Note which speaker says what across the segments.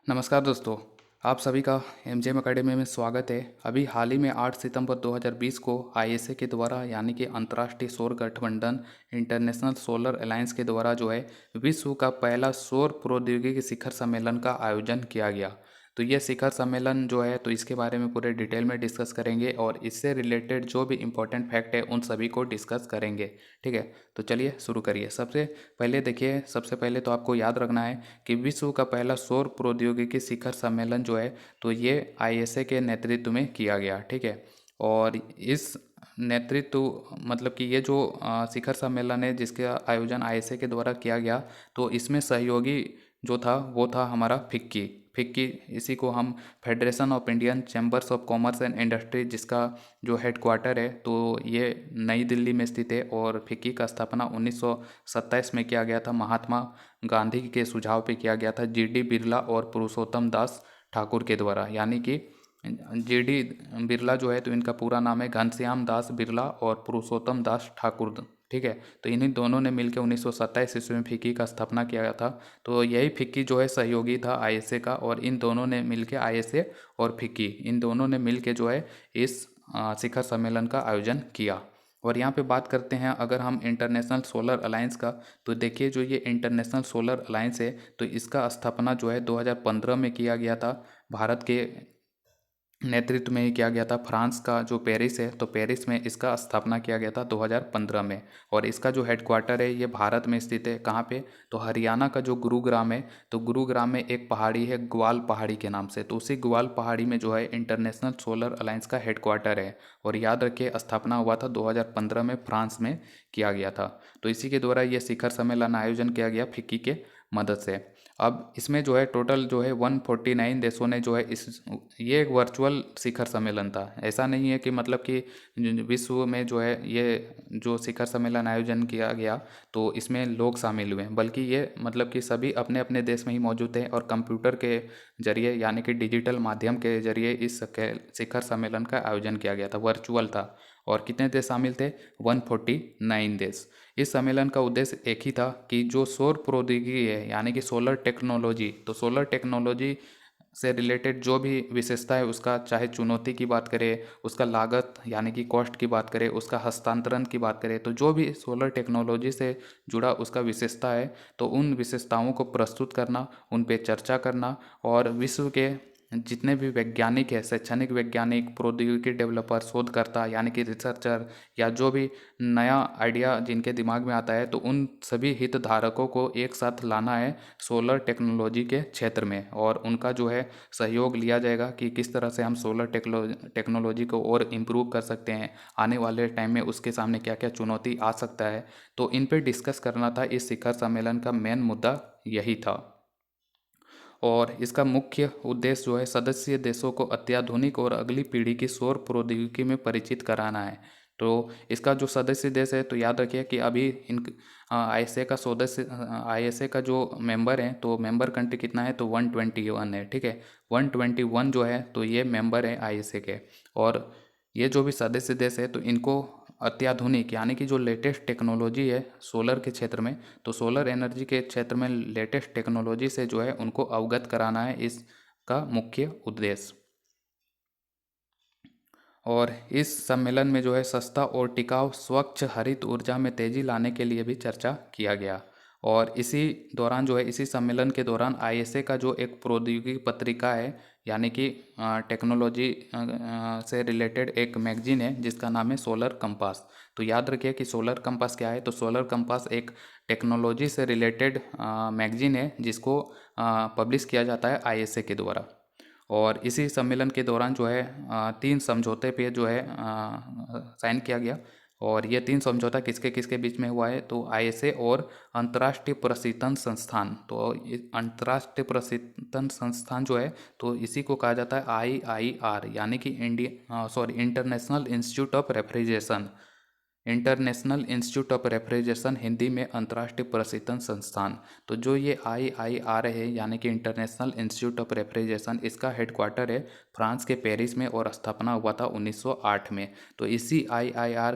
Speaker 1: नमस्कार दोस्तों, आप सभी का एमजेएम एकेडमी में स्वागत है। अभी हाल ही में 8 सितंबर 2020 को आईएसए के द्वारा यानी कि अंतर्राष्ट्रीय सौर गठबंधन इंटरनेशनल सोलर अलायंस के द्वारा जो है विश्व का पहला सौर प्रौद्योगिकी शिखर सम्मेलन का आयोजन किया गया। तो ये शिखर सम्मेलन जो है तो इसके बारे में पूरे डिटेल में डिस्कस करेंगे और इससे रिलेटेड जो भी इम्पोर्टेंट फैक्ट है उन सभी को डिस्कस करेंगे। ठीक है, तो चलिए शुरू करिए। सबसे पहले तो आपको याद रखना है कि विश्व का पहला सौर प्रौद्योगिकी शिखर सम्मेलन जो है तो ये आईएसए के नेतृत्व में किया गया। ठीक है, और इस नेतृत्व मतलब कि ये जो शिखर सम्मेलन है जिसका आयोजन आईएसए के द्वारा किया गया, तो इसमें सहयोगी जो था वो था हमारा फिक्की फिक्की इसी को हम federation of Indian chambers of commerce and industry, जिसका जो हेडक्वार्टर है तो ये नई दिल्ली में स्थित है। और फिक्की का स्थापना 1927 में किया गया था। महात्मा गांधी के सुझाव पे किया गया था जीडी बिरला और पुरुषोत्तम दास ठाकुर के द्वारा, यानी कि जीडी बिरला जो है तो इनका पूरा नाम है घनश्याम दास बिरला और पुरुषोत्तम दास ठाकुर। ठीक है, तो इन्हीं दोनों ने मिलकर 1927 ईस्वी में फिक्की का स्थापना किया था। तो यही फिक्की जो है सहयोगी था आईएसए का, और इन दोनों ने मिलकर आईएसए और फिक्की इन दोनों ने मिलकर जो है इस शिखर सम्मेलन का आयोजन किया। और यहाँ पे बात करते हैं अगर हम इंटरनेशनल सोलर अलायंस का, तो देखिए जो ये इंटरनेशनल सोलर अलायंस है तो इसका स्थापना जो है 2015 में किया गया था। भारत के नेतृत्व में ही किया गया था। फ्रांस का जो पेरिस है तो पेरिस में इसका स्थापना किया गया था 2015 में। और इसका जो हेडक्वार्टर है ये भारत में स्थित है। कहाँ पे? तो हरियाणा का जो गुरुग्राम है, तो गुरुग्राम में एक पहाड़ी है ग्वाल पहाड़ी के नाम से, तो उसी ग्वाल पहाड़ी में जो है इंटरनेशनल सोलर अलायंस का हेडक्वार्टर है। और याद रखिए स्थापना हुआ था 2015 में फ्रांस में किया गया था। तो इसी के द्वारा ये शिखर सम्मेलन आयोजन किया गया फिक्की के मदद से। अब इसमें जो है टोटल जो है 149 देशों ने जो है इस ये एक वर्चुअल शिखर सम्मेलन था। ऐसा नहीं है कि मतलब कि विश्व में जो है ये जो शिखर सम्मेलन आयोजन किया गया तो इसमें लोग शामिल हुए, बल्कि ये मतलब कि सभी अपने अपने देश में ही मौजूद हैं और कंप्यूटर के जरिए यानी कि डिजिटल माध्यम के जरिए इस शिखर सम्मेलन का आयोजन किया गया था, वर्चुअल था। और कितने देश शामिल थे? 149 देश। इस सम्मेलन का उद्देश्य एक ही था कि जो सौर प्रौद्योगिकी है यानी कि सोलर टेक्नोलॉजी, तो सोलर टेक्नोलॉजी से रिलेटेड जो भी विशेषता है उसका, चाहे चुनौती की बात करें, उसका लागत यानी कि कॉस्ट की बात करें, उसका हस्तांतरण की बात करें, तो जो भी सोलर टेक्नोलॉजी से जुड़ा उसका विशेषता है तो उन विशेषताओं को प्रस्तुत करना, उन पे चर्चा करना, और विश्व के जितने भी वैज्ञानिक है, शैक्षणिक वैज्ञानिक, प्रौद्योगिकी डेवलपर, शोधकर्ता यानी कि रिसर्चर, या जो भी नया आइडिया जिनके दिमाग में आता है, तो उन सभी हितधारकों को एक साथ लाना है सोलर टेक्नोलॉजी के क्षेत्र में। और उनका जो है सहयोग लिया जाएगा कि किस तरह से हम सोलर टेक्नोलॉजी को और इम्प्रूव कर सकते हैं, आने वाले टाइम में उसके सामने क्या क्या चुनौती आ सकता है। तो इन पर डिस्कस करना था। इस शिखर सम्मेलन का मेन मुद्दा यही था। और इसका मुख्य उद्देश्य जो है सदस्य देशों को अत्याधुनिक और अगली पीढ़ी की सौर प्रौद्योगिकी में परिचित कराना है। तो इसका जो सदस्य देश है तो याद रखिए कि अभी इन आईएसए का सदस्य आईएसए का जो मेंबर है तो मेंबर कंट्री कितना है? तो 121 है। ठीक है, 121 जो है तो ये मेंबर है आईएसए के। और ये जो भी सदस्य देश है तो इनको अत्याधुनिक यानी कि जो लेटेस्ट टेक्नोलॉजी है सोलर के क्षेत्र में, तो सोलर एनर्जी के क्षेत्र में लेटेस्ट टेक्नोलॉजी से जो है उनको अवगत कराना है, इसका मुख्य उद्देश्य। और इस सम्मेलन में जो है सस्ता और टिकाऊ स्वच्छ हरित ऊर्जा में तेजी लाने के लिए भी चर्चा किया गया। और इसी दौरान जो है इसी सम्मेलन के दौरान आईएसए का जो एक प्रौद्योगिकी पत्रिका है यानी कि टेक्नोलॉजी से रिलेटेड एक मैगजीन है जिसका नाम है सोलर कंपास। तो याद रखिए कि सोलर कंपास क्या है? तो सोलर कंपास एक टेक्नोलॉजी से रिलेटेड मैगजीन है जिसको पब्लिश किया जाता है आईएसए के द्वारा। और इसी सम्मेलन के दौरान जो है 3 समझौते पे जो है साइन किया गया। और ये 3 समझौता किसके किसके बीच में हुआ है? तो आईएसए और अंतर्राष्ट्रीय प्रशीतन संस्थान। तो अंतर्राष्ट्रीय प्रशीतन संस्थान जो है तो इसी को कहा जाता है आईआईआर, यानी कि international institute of refrigeration. International institute of refrigeration, Hindi में अंतर्राष्ट्रीय प्रशीतन संस्थान। तो जो ये IIR है यानी कि इंटरनेशनल इंस्टीट्यूट ऑफ रेफ्रिजरेशन, इसका हेडक्वार्टर है फ्रांस के पेरिस में और स्थापना हुआ था 1908 में। तो इसी IIR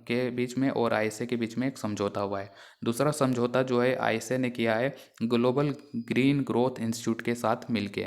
Speaker 1: के बीच में और ISA के बीच में एक समझौता हुआ है। दूसरा समझौता जो है ISA ने किया है ग्लोबल ग्रीन ग्रोथ इंस्टीट्यूट के साथ मिलके,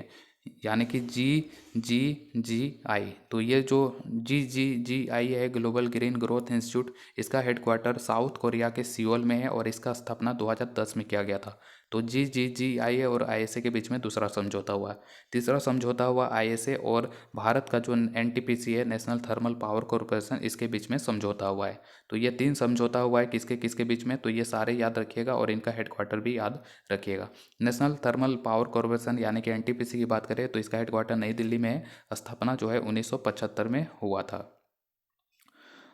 Speaker 1: यानी कि GGGI। तो ये जो GGGI है, ग्लोबल ग्रीन ग्रोथ इंस्टीट्यूट, इसका हेडक्वार्टर साउथ कोरिया के सियोल में है और इसका स्थापना 2010 में किया गया था। तो GGGI और ISA के बीच में दूसरा समझौता हुआ। तीसरा समझौता हुआ ISA और भारत का जो NTPC है, नेशनल थर्मल पावर कॉरपोरेशन, इसके बीच में समझौता हुआ है। तो ये 3 समझौता हुआ है किसके किसके बीच में, तो ये सारे याद रखिएगा और इनका हेडक्वार्टर भी याद रखिएगा। नेशनल थर्मल पावर कॉरपोरेशन यानी कि NTPC की बात करें तो इसका हेडक्वार्टर नई दिल्ली में है, स्थापना जो है 1975 में हुआ था।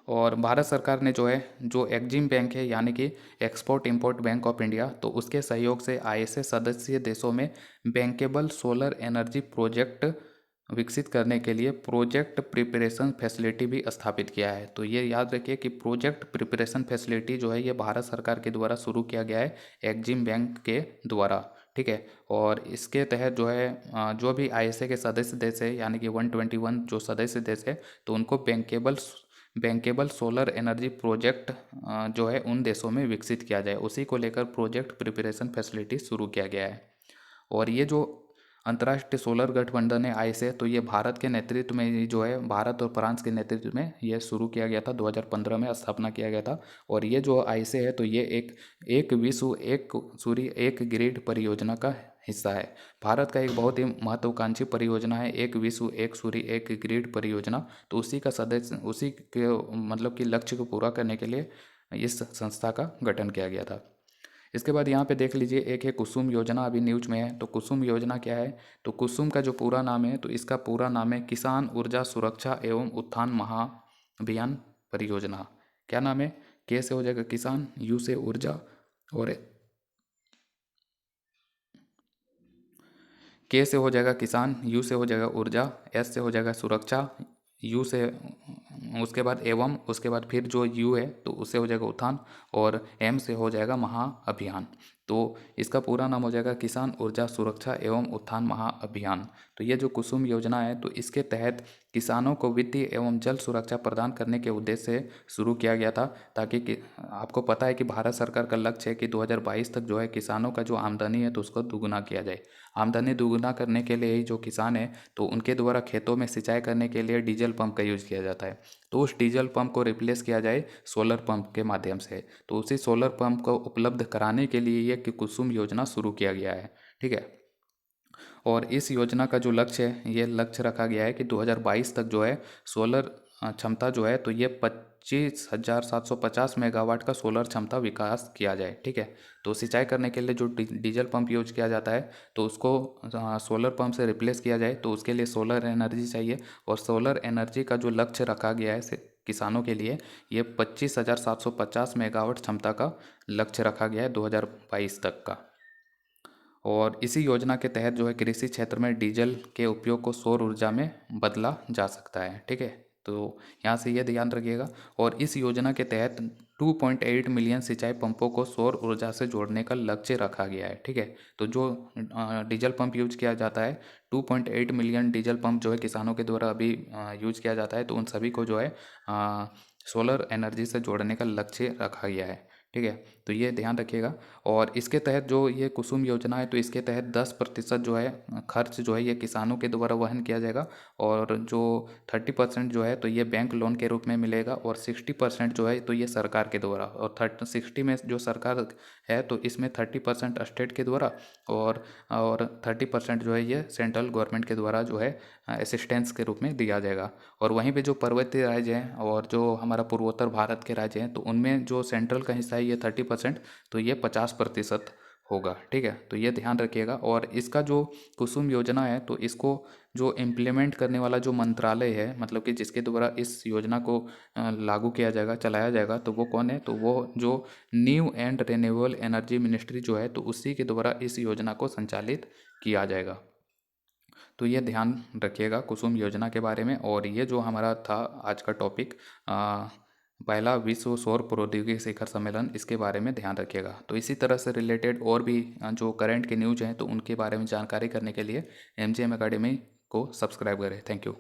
Speaker 1: और भारत सरकार ने जो है, जो एक्जिम बैंक है यानी कि export import bank of India, तो उसके सहयोग से ISA सदस्य देशों में बैंकेबल सोलर एनर्जी प्रोजेक्ट विकसित करने के लिए प्रोजेक्ट प्रिपरेशन फैसिलिटी भी स्थापित किया है। तो ये याद रखिए कि प्रोजेक्ट प्रिपरेशन फैसिलिटी जो है ये भारत सरकार के द्वारा शुरू किया गया है एक्जिम बैंक के द्वारा, ठीक है। और इसके तहत जो है जो भी ISA के सदस्य देश है यानी कि 121 जो सदस्य देश है, तो उनको बैंकेबल सोलर एनर्जी प्रोजेक्ट जो है उन देशों में विकसित किया जाए, उसी को लेकर प्रोजेक्ट प्रिपरेशन फैसिलिटी शुरू किया गया है। और ये जो अंतर्राष्ट्रीय सोलर गठबंधन है ISA, तो ये भारत के नेतृत्व में जो है, भारत और फ्रांस के नेतृत्व में ये शुरू किया गया था, 2015 में स्थापना किया गया था। और ये जो ISA है तो ये एक विश्व एक सूर्य एक ग्रिड परियोजना का हिस्सा है। भारत का एक बहुत ही महत्वाकांक्षी परियोजना है एक विश्व एक सूर्य एक ग्रिड परियोजना। तो उसी का सदस्य, उसी के मतलब कि लक्ष्य को पूरा करने के लिए इस संस्था का गठन किया गया था। इसके बाद यहाँ पे देख लीजिए, एक है कुसुम योजना, अभी न्यूज में है। तो कुसुम योजना क्या है, तो कुसुम का जो पूरा नाम है तो इसका पूरा नाम है किसान ऊर्जा सुरक्षा एवं उत्थान महाअभियान परियोजना। क्या नाम है, के से हो जाएगा किसान, यू से ऊर्जा, और के से हो जाएगा किसान, यू से हो जाएगा ऊर्जा, एस से हो जाएगा सुरक्षा, यू से उसके बाद एवं, उसके बाद फिर जो यू है तो उससे हो जाएगा उत्थान, और एम से हो जाएगा महाअभियान। तो इसका पूरा नाम हो जाएगा किसान ऊर्जा सुरक्षा एवं उत्थान महाअभियान। तो ये जो कुसुम योजना है तो इसके तहत किसानों को वित्तीय एवं जल सुरक्षा प्रदान करने के उद्देश्य से शुरू किया गया था, ताकि आपको पता है कि भारत सरकार का लक्ष्य है कि 2022 तक जो है किसानों का जो आमदनी है तो उसको दुगुना किया जाए। आमदनी दुगुना करने के लिए ही जो किसान है तो उनके द्वारा खेतों में सिंचाई करने के लिए डीजल पंप का यूज़ किया जाता है। तो उस डीजल पंप को रिप्लेस किया जाए सोलर पंप के माध्यम से। तो उसी सोलर पंप को उपलब्ध कराने के लिए ये कि कुसुम योजना शुरू किया गया है, ठीक है। और इस योजना का जो लक्ष्य है, ये लक्ष्य रखा गया है कि 2022 तक जो है सोलर क्षमता जो है तो ये 25,750 मेगावाट का सोलर क्षमता विकास किया जाए, ठीक है। तो सिंचाई करने के लिए जो डीजल पंप यूज किया जाता है तो उसको सोलर पंप से रिप्लेस किया जाए, तो उसके लिए सोलर एनर्जी चाहिए। और सोलर एनर्जी का जो लक्ष्य रखा गया है किसानों के लिए, ये 25,750 मेगावाट क्षमता का लक्ष्य रखा गया है 2022 तक का। और इसी योजना के तहत जो है कृषि क्षेत्र में डीजल के उपयोग को सौर ऊर्जा में बदला जा सकता है, ठीक है। तो यहाँ से ये ध्यान रखिएगा। और इस योजना के तहत 2.8 मिलियन सिंचाई पंपों को सौर ऊर्जा से जोड़ने का लक्ष्य रखा गया है, ठीक है। तो जो डीजल पंप यूज किया जाता है, 2.8 मिलियन डीजल पंप जो है किसानों के द्वारा अभी यूज किया जाता है, तो उन सभी को जो है सोलर एनर्जी से जोड़ने का लक्ष्य रखा गया है, ठीक है। तो ये ध्यान रखिएगा। और इसके तहत जो ये कुसुम योजना है तो इसके तहत 10% जो है खर्च जो है ये किसानों के द्वारा वहन किया जाएगा, और जो 30% जो है तो ये बैंक लोन के रूप में मिलेगा, और 60% जो है तो ये सरकार के द्वारा, और 60 में जो सरकार है तो इसमें 30% स्टेट के द्वारा, और 30% जो है ये सेंट्रल गवर्नमेंट के द्वारा जो है असिस्टेंस के रूप में दिया जाएगा। और वहीं पे जो पर्वतीय राज्य हैं और जो हमारा पूर्वोत्तर भारत के राज्य हैं तो उनमें जो सेंट्रल का हिस्सा है ये 30%, तो ये 50% होगा, ठीक है। तो ये ध्यान रखिएगा। और इसका जो कुसुम योजना है तो इसको जो इम्प्लीमेंट करने वाला जो मंत्रालय है, मतलब कि जिसके द्वारा इस योजना को लागू किया जाएगा, चलाया जाएगा, तो वो कौन है, तो वो जो new and renewable energy ministry जो है तो उसी के द्वारा इस योजना को संचालित किया जाएगा। तो ये ध्यान रखिएगा कुसुम योजना के बारे में। और ये जो हमारा था आज का टॉपिक पहला विश्व सौर प्रौद्योगिकी शिखर सम्मेलन, इसके बारे में ध्यान रखिएगा। तो इसी तरह से रिलेटेड और भी जो करंट के न्यूज हैं तो उनके बारे में जानकारी करने के लिए MGM एकेडमी को सब्सक्राइब करें। Thank you.